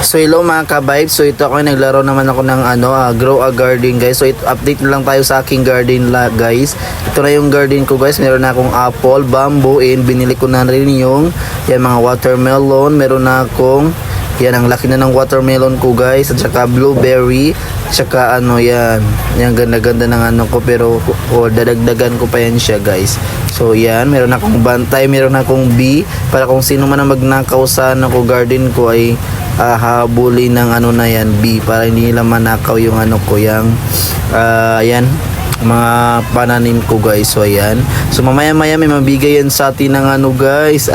So hello mga ka-vibes. So ito ako naglaro naman ako ng grow a garden guys. So update na lang tayo sa aking garden guys. Ito na yung garden ko guys. Meron na akong apple, bamboo, and binili ko na rin yung yan mga watermelon. Meron na akong yan, ang laki na ng watermelon ko guys. At saka blueberry. At saka yan. Yan ganda-ganda ng ko. Pero dadagdagan ko pa yan siya guys. So yan, meron akong bantay, meron akong bee. Para kung sino man ang magnakaw sa garden ko ay habulin ng na yan, bee. Para hindi nila manakaw yung ko, yung yan, mga pananim ko guys. So ayan, so mamaya may mabigay yan sa atin ng guys,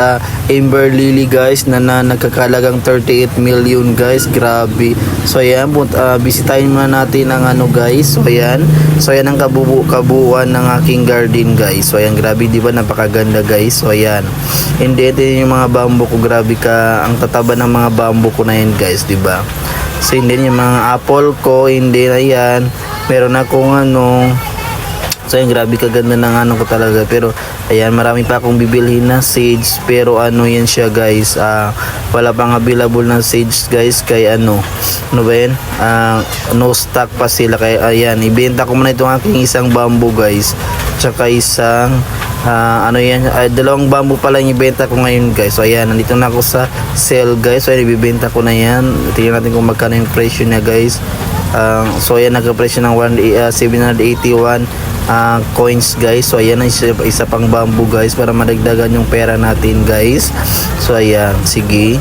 Amber Lily guys na nagkakalagang 38 million guys. Grabe. So ayan, bisitahin muna natin ang guys. So ayan, ang kabuuan ng aking garden guys. So ayan, grabe, di ba napakaganda guys. So ayan, hindi ito yung mga bamboo ko. Grabe ka, ang tataba ng mga bamboo ko na yan guys, di ba? So hindi yung mga apple ko, hindi na yan. Meron akong so ayan, grabe kaganda ng ko talaga. Pero ayan, marami pa akong bibilhin na sage. Pero yan siya guys, wala pang available na sage guys. Kaya ano ba yan, no stock pa sila. Kaya ayan, ibenta ko muna itong aking isang bamboo guys. Tsaka isang dalawang bamboo pala yung ibenta ko ngayon guys. So ayan, nandito na ako sa sale guys. So ayan, ibibenta ko na yan. Tingnan natin kung magkano yung presyo niya guys. So ayan, nagka-presyo ng 781 coins guys. So ayan, isa pang bamboo guys para madagdagan yung pera natin guys. So ayan, sige,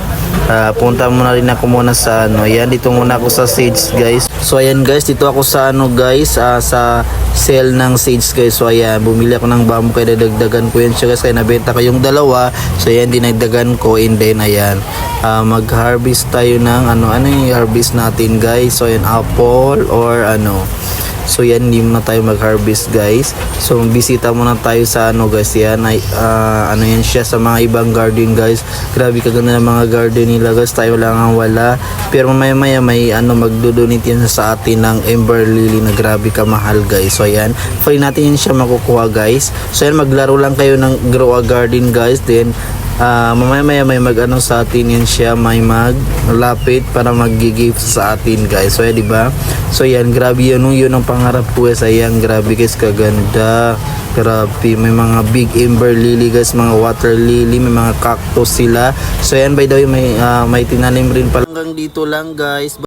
punta muna rin ako muna sa ayan, dito muna ako sa sage guys. So ayan guys, dito ako sa guys, sa sale ng sage guys. So ayan, bumili ako ng bamboo kaya dadagdagan ko yan siya guys. Kaya nabenta ko yung dalawa. So ayan, dinagdagan ko, and then ayan, mag-harvest tayo ng ano yung harvest natin guys. So ayan, apple or so yan, hindi muna tayo mag-harvest guys. So bisita muna tayo sa guys. Yan ay yan siya sa mga ibang garden guys. Grabe kaganda ng mga garden nila guys. Tayo lang ang wala. Pero maya may magdodonate yan sa atin ng Amber Lily na grabe kamahal guys. So ayan, free natin yan siya makukuha guys. So yan, maglaro lang kayo ng grow a garden guys. Then mamaya may sa atin yan siya, may maglapit para mag-gift sa atin guys. So yan, diba? So yan, grabe yun ang pangarap ko guys. Ayan, grabe guys, kaganda. Grabe, may mga big Amber Lily guys, mga water lily, may mga cactus sila. So yan, by the way, may tinanim rin pala. Hanggang dito lang guys.